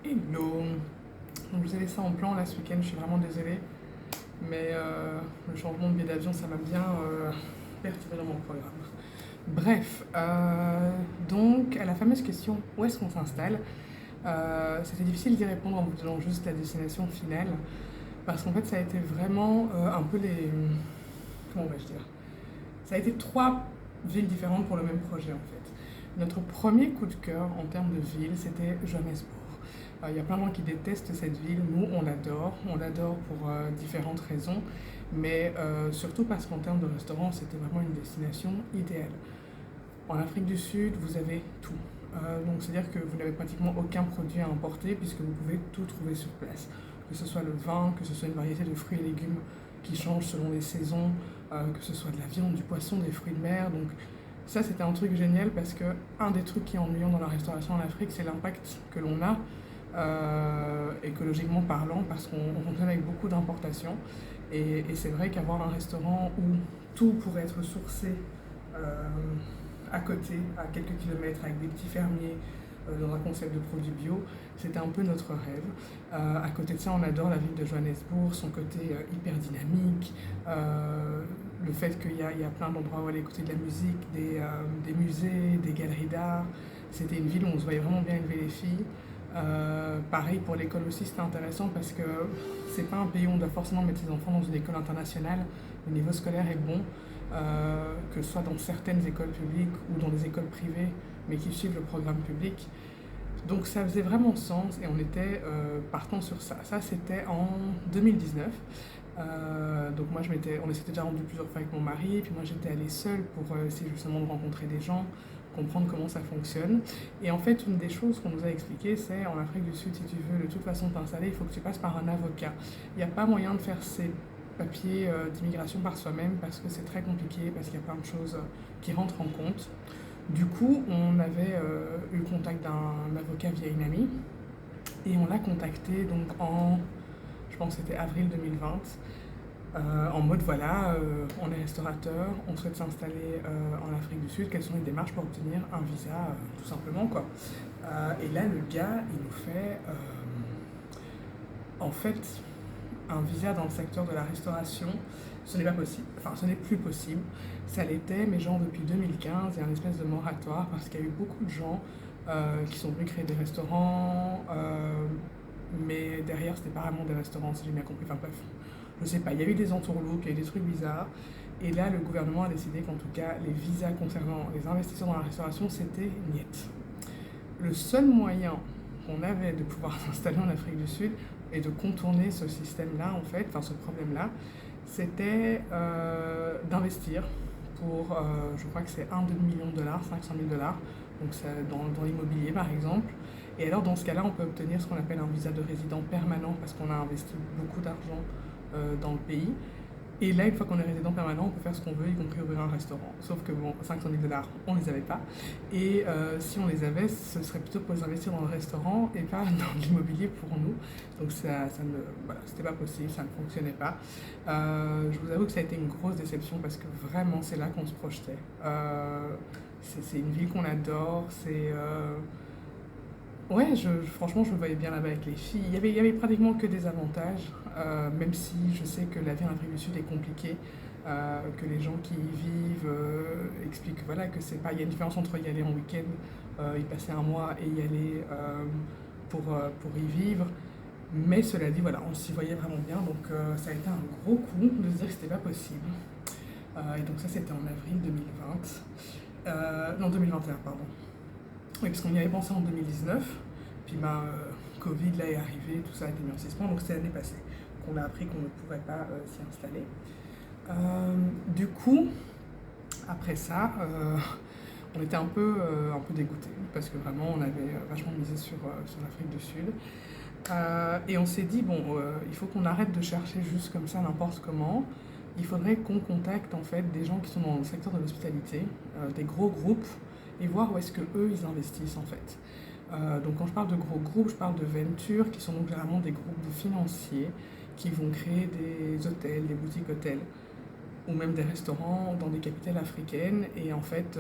Hello. Donc je vous ai laissé en plan là ce week-end, je suis vraiment désolée. Mais le changement de billet d'avion, ça m'a bien perturbé dans mon programme. Bref, donc à la fameuse question où est-ce qu'on s'installe, c'était difficile d'y répondre en vous donnant juste la destination finale. Parce qu'en fait, ça a été vraiment un peu les. Comment vais-je dire? Ça a été trois villes différentes pour le même projet en fait. Notre premier coup de cœur en termes de ville, c'était Johannesburg. Il y a plein de gens qui détestent cette ville, nous on l'adore pour différentes raisons, mais surtout parce qu'en termes de restaurants, c'était vraiment une destination idéale. En Afrique du Sud, vous avez tout. Donc c'est-à-dire que vous n'avez pratiquement aucun produit à importer puisque vous pouvez tout trouver sur place. Que ce soit le vin, que ce soit une variété de fruits et légumes qui changent selon les saisons, que ce soit de la viande, du poisson, des fruits de mer. Donc ça c'était un truc génial parce que un des trucs qui est ennuyant dans la restauration en Afrique, c'est l'impact que l'on a écologiquement parlant parce qu'on fonctionne avec beaucoup d'importations. Et c'est vrai qu'avoir un restaurant où tout pourrait être sourcé euh, à côté, à quelques kilomètres, avec des petits fermiers, dans un concept de produits bio, c'était un peu notre rêve. À côté de ça, on adore la ville de Johannesburg, son côté hyper dynamique, le fait qu'il y a plein d'endroits où aller écouter de la musique, des musées, des galeries d'art. C'était une ville où on se voyait vraiment bien élever les filles. Pareil pour l'école aussi, c'était intéressant parce que c'est pas un pays où on doit forcément mettre ses enfants dans une école internationale. Le niveau scolaire est bon, que ce soit dans certaines écoles publiques ou dans des écoles privées, mais qui suivent le programme public. Donc ça faisait vraiment sens et on était partant sur ça. Ça c'était en 2019. Donc moi on s'était déjà rendu plusieurs fois avec mon mari, et puis moi j'étais allée seule pour essayer justement de rencontrer des gens, comprendre comment ça fonctionne. Et en fait, une des choses qu'on nous a expliqué, c'est en Afrique du Sud, si tu veux de toute façon t'installer, il faut que tu passes par un avocat. Il n'y a pas moyen de faire ces papiers d'immigration par soi-même parce que c'est très compliqué, parce qu'il y a plein de choses qui rentrent en compte. Du coup, on avait eu le contact d'un avocat via une amie et on l'a contacté donc je pense que c'était avril 2020, en mode voilà, on est restaurateur, on souhaite s'installer en Afrique du Sud, quelles sont les démarches pour obtenir un visa, tout simplement quoi. Et là, le gars, il nous fait en fait un visa dans le secteur de la restauration, ce n'est pas possible. Enfin, ce n'est plus possible. Ça l'était, mais genre depuis 2015, il y a une espèce de moratoire parce qu'il y a eu beaucoup de gens qui sont venus créer des restaurants, mais derrière, c'était pas vraiment des restaurants, si j'ai bien compris. Enfin bref, je sais pas. Il y a eu des entourloupes, il y a eu des trucs bizarres. Et là, le gouvernement a décidé qu'en tout cas, les visas concernant les investisseurs dans la restauration, c'était niet. Le seul moyen qu'on avait de pouvoir s'installer en Afrique du Sud et de contourner ce système-là, en fait, enfin ce problème-là, c'était d'investir pour, je crois que c'est 1,2 million de dollars, 500 000 dollars, donc dans l'immobilier par exemple. Et alors dans ce cas-là, on peut obtenir ce qu'on appelle un visa de résident permanent parce qu'on a investi beaucoup d'argent dans le pays. Et là, une fois qu'on est résident permanent, on peut faire ce qu'on veut, y compris ouvrir un restaurant. Sauf que bon, 500 000 dollars, on ne les avait pas. Et si on les avait, ce serait plutôt pour les investir dans le restaurant et pas dans l'immobilier pour nous. Donc voilà, c'était pas possible, ça ne fonctionnait pas. Je vous avoue que ça a été une grosse déception parce que vraiment, c'est là qu'on se projetait. C'est une ville qu'on adore, ouais, franchement, je me voyais bien là-bas avec les filles. Il y avait pratiquement que des avantages, même si je sais que la vie en Afrique du Sud est compliquée, que les gens qui y vivent expliquent voilà, que c'est pas. Il y a une différence entre y aller en week-end, y passer un mois et y aller pour y vivre. Mais cela dit, voilà, on s'y voyait vraiment bien, donc ça a été un gros coup de se dire que c'était pas possible. Et donc ça, c'était en avril 2020. Non, 2021, pardon. Oui, parce qu'on y avait pensé en 2019, puis Covid là est arrivé, tout ça a été mis en suspens, donc c'est l'année passée qu'on a appris qu'on ne pourrait pas s'y installer. Du coup, après ça, on était un peu dégoûtés, parce que vraiment on avait vachement misé sur l'Afrique du Sud. Et on s'est dit, bon, il faut qu'on arrête de chercher juste comme ça n'importe comment. Il faudrait qu'on contacte en fait des gens qui sont dans le secteur de l'hospitalité, des gros groupes, et voir où est-ce que eux ils investissent en fait. Donc quand je parle de gros groupes, je parle de ventures qui sont donc généralement des groupes de financiers qui vont créer des hôtels, des boutiques hôtels ou même des restaurants dans des capitales africaines. Et en fait,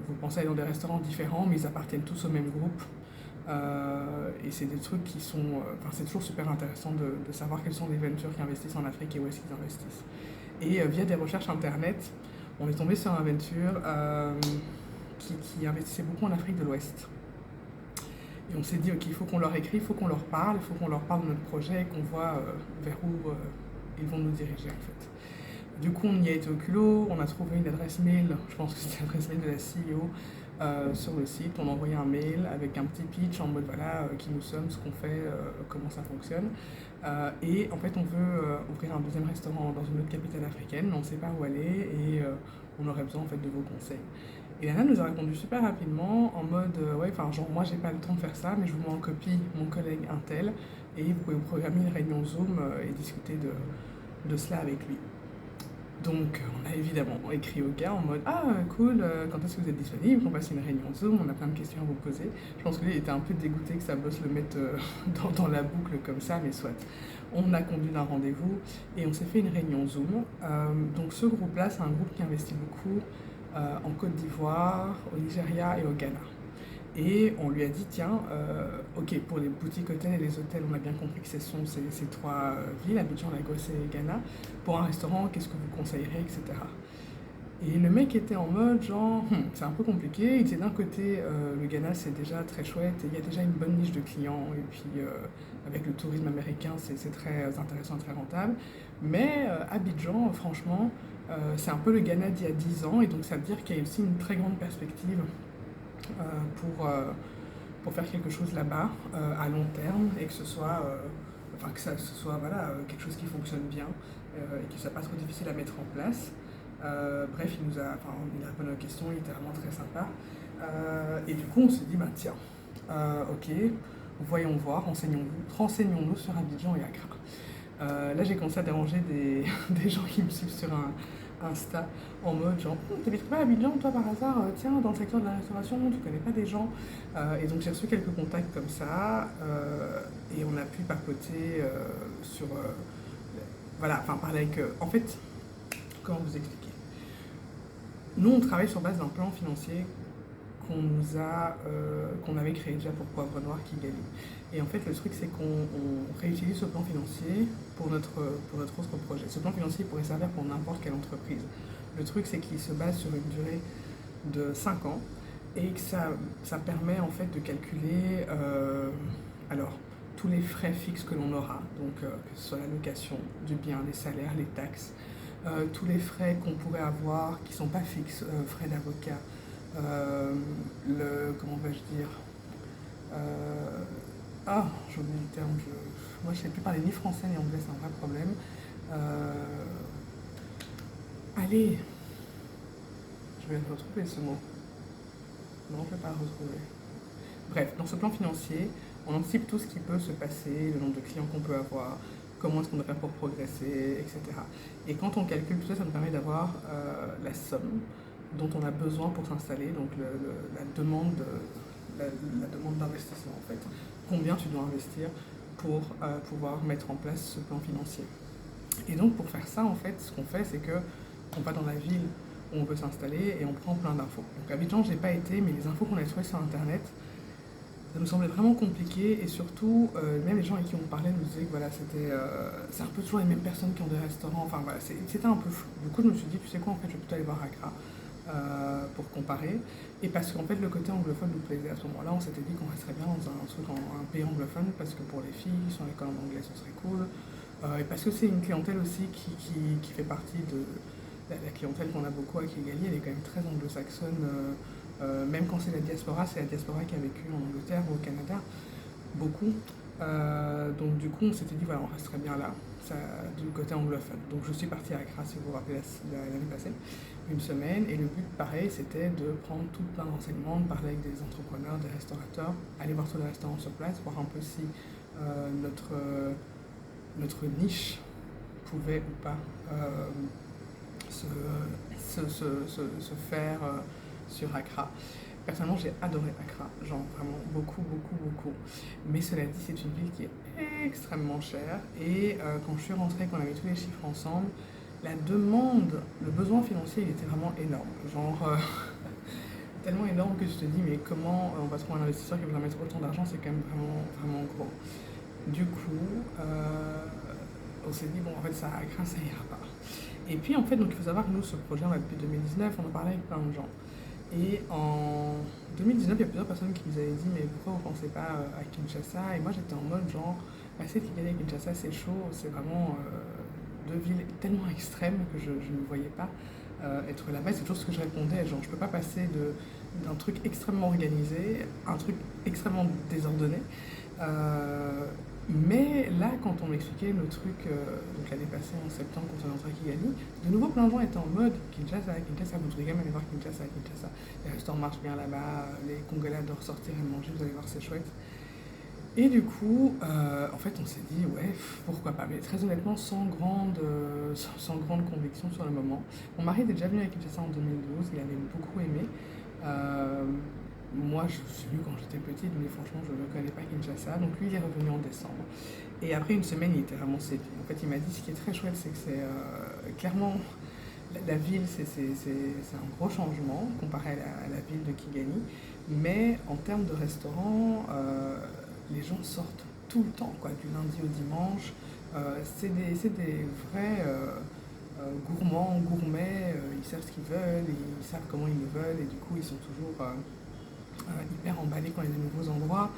vous pensez aller dans des restaurants différents, mais ils appartiennent tous au même groupe. Et et c'est des trucs qui sont... c'est toujours super intéressant de savoir quels sont les ventures qui investissent en Afrique et où est-ce qu'ils investissent. Et via des recherches internet, on est tombé sur un venture qui investissait beaucoup en Afrique de l'Ouest. Et on s'est dit, ok, il faut qu'on leur écrit, il faut qu'on leur parle, il faut qu'on leur parle de notre projet et qu'on voit vers où ils vont nous diriger en fait. Du coup, on y a été au culot, on a trouvé une adresse mail, je pense que c'était l'adresse mail de la CEO sur le site. On a envoyé un mail avec un petit pitch en mode voilà, qui nous sommes, ce qu'on fait, comment ça fonctionne. Et en fait, on veut ouvrir un deuxième restaurant dans une autre capitale africaine, mais on ne sait pas où aller et on aurait besoin en fait de vos conseils. Et Lana nous a répondu super rapidement en mode ouais, enfin, genre, moi j'ai pas le temps de faire ça, mais je vous mets en copie mon collègue Intel et vous pouvez vous programmer une réunion Zoom et discuter de cela avec lui. Donc on a évidemment écrit au gars en mode ah cool, quand est-ce que vous êtes disponible, qu'on fasse une réunion Zoom, on a plein de questions à vous poser. Je pense que lui était un peu dégoûté que sa boss le mette dans la boucle comme ça, mais soit. On a conduit d'un rendez-vous et on s'est fait une réunion Zoom. Donc ce groupe-là, c'est un groupe qui investit beaucoup en Côte d'Ivoire, au Nigeria et au Ghana. Et on lui a dit, tiens, ok, pour les boutiques hôtels et les hôtels, on a bien compris que ce sont ces trois villes, Abidjan, Lagos et Ghana. Pour un restaurant, qu'est-ce que vous conseillerez, etc. Et le mec était en mode, genre, c'est un peu compliqué. Il disait d'un côté, le Ghana, c'est déjà très chouette, et il y a déjà une bonne niche de clients, et puis avec le tourisme américain, c'est très intéressant, très rentable. Mais Abidjan, franchement, c'est un peu le Ghana d'il y a 10 ans, et donc ça veut dire qu'il y a aussi une très grande perspective pour faire quelque chose là-bas à long terme et que ce soit, voilà, quelque chose qui fonctionne bien et qui ne soit pas trop difficile à mettre en place. Bref, il a répondu à nos questions, il était vraiment très sympa. Et du coup, on s'est dit, bah tiens, ok, voyons voir, renseignons-nous sur Abidjan et Accra. Là, j'ai commencé à déranger des gens qui me suivent sur Insta en mode genre t'habites pas à Abidjan toi par hasard, tiens dans le secteur de la restauration tu connais pas des gens, et donc j'ai reçu quelques contacts comme ça et on a pu papoter sur voilà, enfin parler avec en fait, comment vous expliquer, nous on travaille sur base d'un plan financier qu'on avait créé déjà pour Poivre Noir Kigali. Et en fait, le truc, c'est qu'on réutilise ce plan financier pour notre autre projet. Ce plan financier pourrait servir pour n'importe quelle entreprise. Le truc, c'est qu'il se base sur une durée de 5 ans et que ça permet en fait de calculer alors, tous les frais fixes que l'on aura, donc que ce soit la location du bien, les salaires, les taxes, tous les frais qu'on pourrait avoir qui ne sont pas fixes, frais d'avocat, comment vais-je dire, j'ai oublié le terme, moi je ne sais plus parler ni français ni anglais, c'est un vrai problème. Allez, je vais retrouver ce mot. Non, je ne vais pas le retrouver. Bref, dans ce plan financier, on anticipe tout ce qui peut se passer, le nombre de clients qu'on peut avoir, comment est-ce qu'on devrait faire pour progresser, etc. Et quand on calcule tout ça, ça nous permet d'avoir la somme dont on a besoin pour s'installer, donc la demande d'investissement en fait. Combien tu dois investir pour pouvoir mettre en place ce plan financier. Et donc pour faire ça, en fait, ce qu'on fait, c'est qu'on va dans la ville où on veut s'installer et on prend plein d'infos. Donc à Abidjan, j'ai pas été, mais les infos qu'on a trouvées sur internet, ça nous semblait vraiment compliqué et surtout, même les gens avec qui on parlait nous disaient que voilà, c'est un peu toujours les mêmes personnes qui ont des restaurants, enfin voilà, c'était un peu flou. Du coup, je me suis dit, tu sais quoi, en fait, je vais plutôt aller voir Accra pour comparer. Et parce qu'en fait, le côté anglophone nous plaisait à ce moment-là, on s'était dit qu'on resterait bien dans un pays anglophone parce que pour les filles, sur l'école en anglais, ce serait cool. Et parce que c'est une clientèle aussi qui fait partie de la clientèle qu'on a beaucoup à Kigali, elle est quand même très anglo-saxonne. Même quand c'est la diaspora qui a vécu en Angleterre ou au Canada, beaucoup. Donc du coup, on s'était dit, voilà, on resterait bien là, du côté anglophone. Donc je suis partie à Accra, si vous vous rappelez, l'année passée, une semaine. Et le but, pareil, c'était de prendre tout plein d'enseignements, de parler avec des entrepreneurs, des restaurateurs, aller voir tous les restaurants sur place, voir un peu si notre niche pouvait ou pas se faire sur Accra. Personnellement, j'ai adoré Accra, genre vraiment beaucoup, beaucoup, beaucoup. Mais cela dit, c'est une ville qui est extrêmement chère. Et quand je suis rentrée, qu'on avait tous les chiffres ensemble, la demande, le besoin financier, il était vraiment énorme. Genre, tellement énorme que tu te dis, mais comment on va trouver un investisseur qui va mettre autant d'argent, c'est quand même vraiment, vraiment gros. Du coup, on s'est dit, bon, en fait, ça craint, ça ira pas. Et puis, en fait, donc, il faut savoir que nous, ce projet, on l'a depuis 2019, on en parlait avec plein de gens. Et en 2019, il y a plusieurs personnes qui nous avaient dit, mais pourquoi vous ne pensez pas à Kinshasa? Et moi, j'étais en mode, genre, passer de Kigali à Kinshasa, c'est chaud, c'est vraiment deux villes tellement extrêmes que je ne voyais pas être là-bas. C'est toujours ce que je répondais, genre, je ne peux pas passer d'un truc extrêmement organisé à un truc extrêmement désordonné. Euh, mais là, quand on m'expliquait le truc, donc l'année passée, en septembre, quand on est entré à Kigali, de nouveau plein de gens étaient en mode Kinshasa, Kinshasa, vous devriez quand même aller voir Kinshasa, Kinshasa. Les restaurants marchent bien là-bas, les Congolais adorent sortir et manger, vous allez voir, c'est chouette. Et du coup, en fait, on s'est dit, ouais, pourquoi pas, mais très honnêtement, sans grande conviction sur le moment. Mon mari était déjà venu à Kinshasa en 2012, il avait beaucoup aimé. Euh, Moi, je suis venue quand j'étais petite, mais franchement, je ne connais pas Kinshasa. Donc lui, il est revenu en décembre. Et après une semaine, il était vraiment séduit. En fait, il m'a dit, ce qui est très chouette, c'est que c'est clairement, la ville, c'est un gros changement comparé à la ville de Kigali. Mais en termes de restaurants, les gens sortent tout le temps, quoi, du lundi au dimanche. C'est des vrais gourmands, gourmets, ils savent ce qu'ils veulent, et ils savent comment ils le veulent, et du coup, ils sont toujours hyper emballés quand il y a de nouveaux endroits.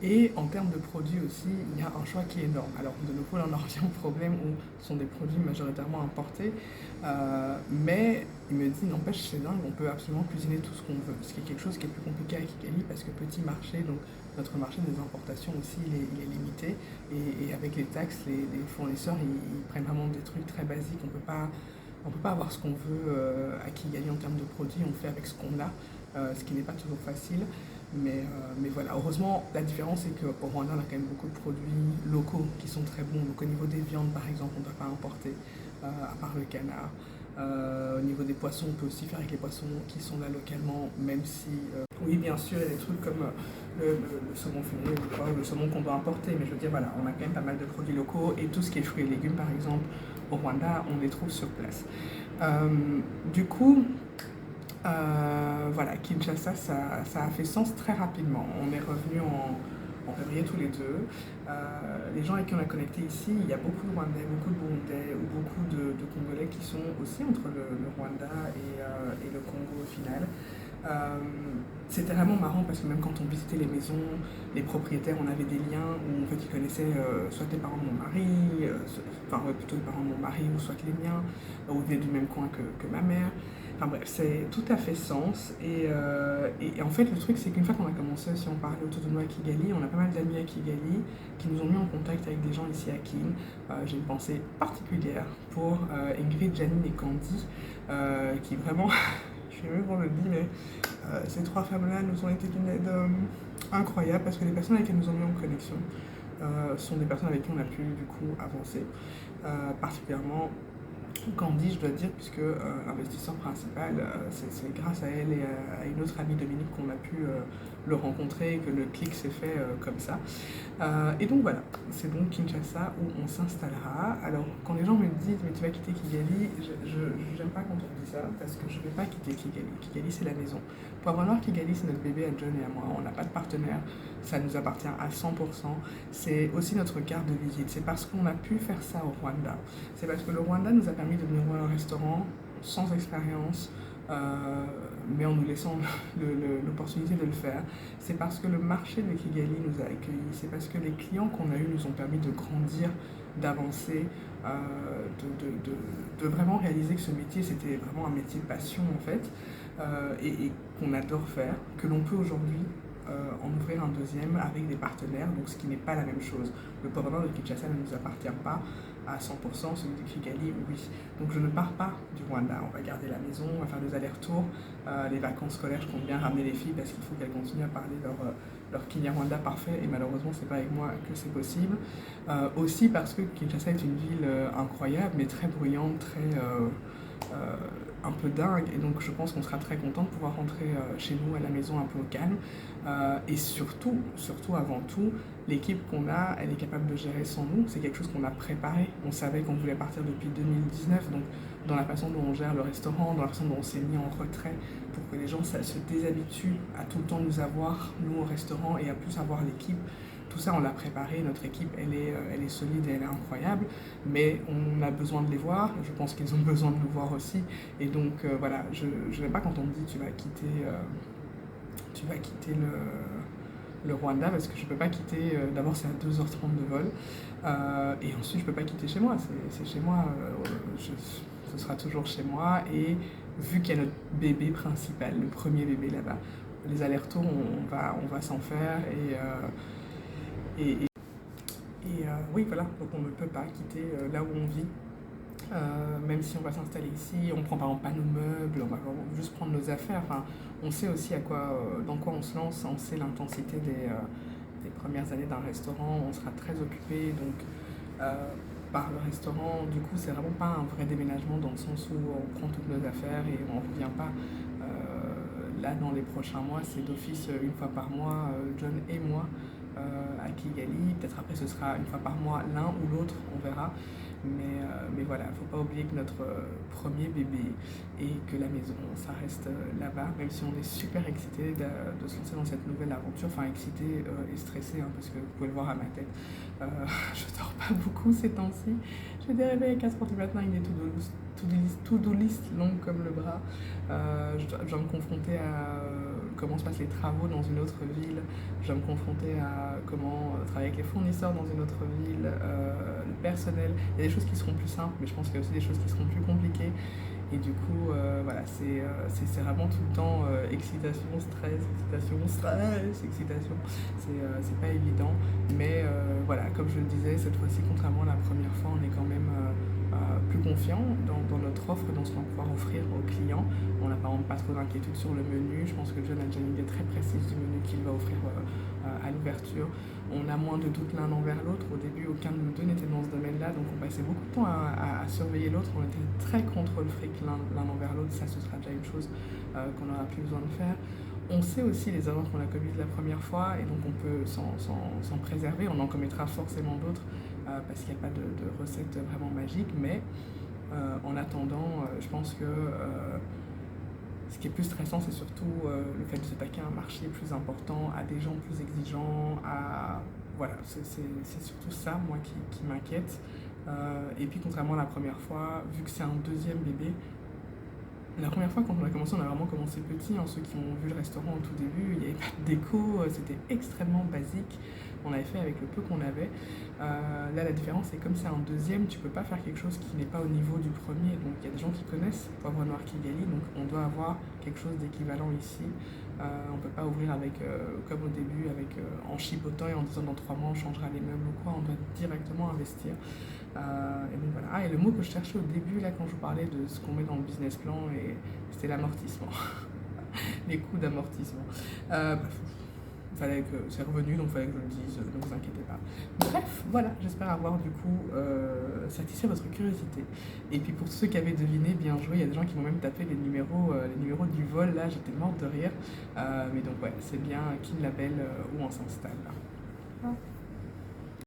Et en termes de produits aussi, il y a un choix qui est énorme. Alors de nouveau, là on en revient au problème où ce sont des produits majoritairement importés. Mais il me dit, n'empêche, c'est dingue, on peut absolument cuisiner tout ce qu'on veut. Ce qui est quelque chose qui est plus compliqué à Kigali parce que petit marché, donc notre marché des importations aussi, il est limité. Et avec les taxes, les fournisseurs, ils prennent vraiment des trucs très basiques. On peut pas avoir ce qu'on veut à Kigali en termes de produits, on fait avec ce qu'on a, ce qui n'est pas toujours facile. Mais voilà, heureusement, la différence c'est qu'au Rwanda, on a quand même beaucoup de produits locaux qui sont très bons. Donc au niveau des viandes, par exemple, on ne doit pas importer, à part le canard. Au niveau des poissons, on peut aussi faire avec les poissons qui sont là localement, même si, oui, bien sûr, il y a des trucs comme le saumon fumé ou le saumon qu'on doit importer. Mais je veux dire, voilà, on a quand même pas mal de produits locaux et tout ce qui est fruits et légumes, par exemple, au Rwanda, on les trouve sur place. Euh, du coup, voilà, Kinshasa, ça a fait sens très rapidement. On est revenu en février tous les deux. Les gens avec qui on a connecté ici, il y a beaucoup de Rwandais, beaucoup de Burundais ou beaucoup de Congolais qui sont aussi entre le Rwanda et le Congo au final. C'était vraiment marrant parce que même quand on visitait les maisons, les propriétaires, on avait des liens où en fait ils connaissaient soit les parents de mon mari, enfin ouais, plutôt les parents de mon mari ou soit les miens, ou ils venaient du même coin que ma mère. Enfin bref, c'est tout à fait sens. Et en fait, le truc, c'est qu'une fois qu'on a commencé, si on parlait autour de nous à Kigali, on a pas mal d'amis à Kigali qui nous ont mis en contact avec des gens ici à Kin. J'ai une pensée particulière pour Ingrid, Janine et Candy, qui vraiment, je sais même pas le dit, mais ces trois femmes-là nous ont été d'une aide incroyable parce que les personnes avec qui elles nous ont mis en connexion sont des personnes avec qui on a pu du coup avancer, particulièrement Candy, je dois dire, puisque l'investisseur principal, c'est grâce à elle et à une autre amie Dominique qu'on a pu le rencontrer et que le clic s'est fait comme ça. Et donc voilà, c'est donc Kinshasa où on s'installera. Alors quand les gens me disent mais tu vas quitter Kigali, j'aime pas quand on dit ça parce que je ne vais pas quitter Kigali. Kigali c'est la maison. Pour avoir noir, Kigali c'est notre bébé à John et à moi. On n'a pas de partenaire, ça nous appartient à 100%. C'est aussi notre carte de visite. C'est parce qu'on a pu faire ça au Rwanda. C'est parce que le Rwanda nous a permis de venir voir un restaurant sans expérience, mais en nous laissant l'opportunité de le faire. C'est parce que le marché de Kigali nous a accueillis. C'est parce que les clients qu'on a eus nous ont permis de grandir, d'avancer, de vraiment réaliser que ce métier, c'était vraiment un métier de passion en fait, et qu'on adore faire, que l'on peut aujourd'hui en ouvrir un deuxième avec des partenaires, donc ce qui n'est pas la même chose. Le port de Kinshasa ne nous appartient pas à 100%, celui de Kigali, oui. Donc je ne pars pas du Rwanda, on va garder la maison, on va faire des allers-retours. Les vacances scolaires, je compte bien ramener les filles parce qu'il faut qu'elles continuent à parler leur Kinyarwanda parfait et malheureusement c'est pas avec moi que c'est possible. Aussi parce que Kinshasa est une ville incroyable mais très bruyante, très un peu dingue. Et donc je pense qu'on sera très content de pouvoir rentrer chez nous à la maison un peu au calme. Et surtout, avant tout, l'équipe qu'on a, elle est capable de gérer sans nous. C'est quelque chose qu'on a préparé. On savait qu'on voulait partir depuis 2019. Donc dans la façon dont on gère le restaurant, dans la façon dont on s'est mis en retrait pour que les gens se déshabituent à tout le temps nous avoir, nous au restaurant, et à plus avoir l'équipe. Tout ça, on l'a préparé, notre équipe, elle est solide et elle est incroyable, mais on a besoin de les voir, je pense qu'ils ont besoin de nous voir aussi, et donc voilà, je n'aime pas quand on me dit tu vas quitter le Rwanda, parce que je ne peux pas quitter, d'abord c'est à 2h30 de vol, et ensuite je ne peux pas quitter chez moi, c'est chez moi, ce sera toujours chez moi, et vu qu'il y a notre bébé principal, le premier bébé là-bas, les allers-retours, on va s'en faire, oui, voilà, donc on ne peut pas quitter là où on vit, même si on va s'installer ici, on ne prend par exemple pas nos meubles, on va juste prendre nos affaires. Enfin, on sait aussi dans quoi on se lance, on sait l'intensité des premières années d'un restaurant, on sera très occupé donc, par le restaurant. Du coup, c'est vraiment pas un vrai déménagement dans le sens où on prend toutes nos affaires et on ne revient pas. Là, dans les prochains mois, c'est d'office une fois par mois, John et moi, à Kigali. Peut-être après ce sera une fois par mois l'un ou l'autre, on verra. Mais voilà, il ne faut pas oublier que notre premier bébé et que la maison, ça reste là-bas, même si on est super excité de se lancer dans cette nouvelle aventure. Enfin, excité et stressé, hein, parce que vous pouvez le voir à ma tête. Je dors pas beaucoup ces temps-ci. J'ai des réveils à 4h du matin avec des to-do list longues comme le bras. Je dois me confronter à comment se passent les travaux dans une autre ville. Je dois me confronter à comment travailler avec les fournisseurs dans une autre ville, le personnel. Il y a des choses qui seront plus simples, mais je pense qu'il y a aussi des choses qui seront plus compliquées. Et du coup, voilà, c'est vraiment tout le temps excitation, stress, excitation. C'est pas évident. Mais voilà, comme je le disais, cette fois-ci, contrairement à la première fois, on est quand même plus confiant dans notre offre, dans ce qu'on va pouvoir offrir aux clients. On n'a par exemple pas trop d'inquiétude sur le menu. Je pense que John a déjà une idée très précise du menu qu'il va offrir à l'ouverture. On a moins de doutes l'un envers l'autre. Au début, aucun de nous deux n'était dans ce domaine-là, donc on passait beaucoup de temps à surveiller l'autre. On était très contrôle fric l'un envers l'autre. Ça, ce sera déjà une chose qu'on n'aura plus besoin de faire. On sait aussi les erreurs qu'on a commises la première fois, et donc on peut s'en préserver. On en commettra forcément d'autres, parce qu'il n'y a pas de recette vraiment magique, mais en attendant, je pense que ce qui est plus stressant, c'est surtout le fait de s'attaquer à un marché plus important, à des gens plus exigeants, voilà, c'est surtout ça, moi, qui m'inquiète. Et puis, contrairement à la première fois, vu que c'est un deuxième bébé, la première fois, quand on a commencé, on a vraiment commencé petit, hein. Ceux qui ont vu le restaurant au tout début, il n'y avait pas de déco, c'était extrêmement basique. On avait fait avec le peu qu'on avait. Là, la différence, c'est comme c'est un deuxième, tu peux pas faire quelque chose qui n'est pas au niveau du premier. Donc, il y a des gens qui connaissent Poivre Noir Kigali, donc on doit avoir quelque chose d'équivalent ici. On peut pas ouvrir avec, comme au début, en chipotant et en disant dans 3 mois on changera les meubles ou quoi. On doit directement investir. Et donc voilà. Ah, et le mot que je cherchais au début, là, quand je vous parlais de ce qu'on met dans le business plan, c'était l'amortissement. Les coûts d'amortissement. C'est revenu, donc il fallait que je le dise, ne vous inquiétez pas. Bref, voilà, j'espère avoir du coup satisfait votre curiosité. Et puis pour ceux qui avaient deviné, bien joué, il y a des gens qui m'ont même tapé les numéros du vol, là j'étais morte de rire. Mais donc ouais, c'est bien qui l'appelle où on s'installe là.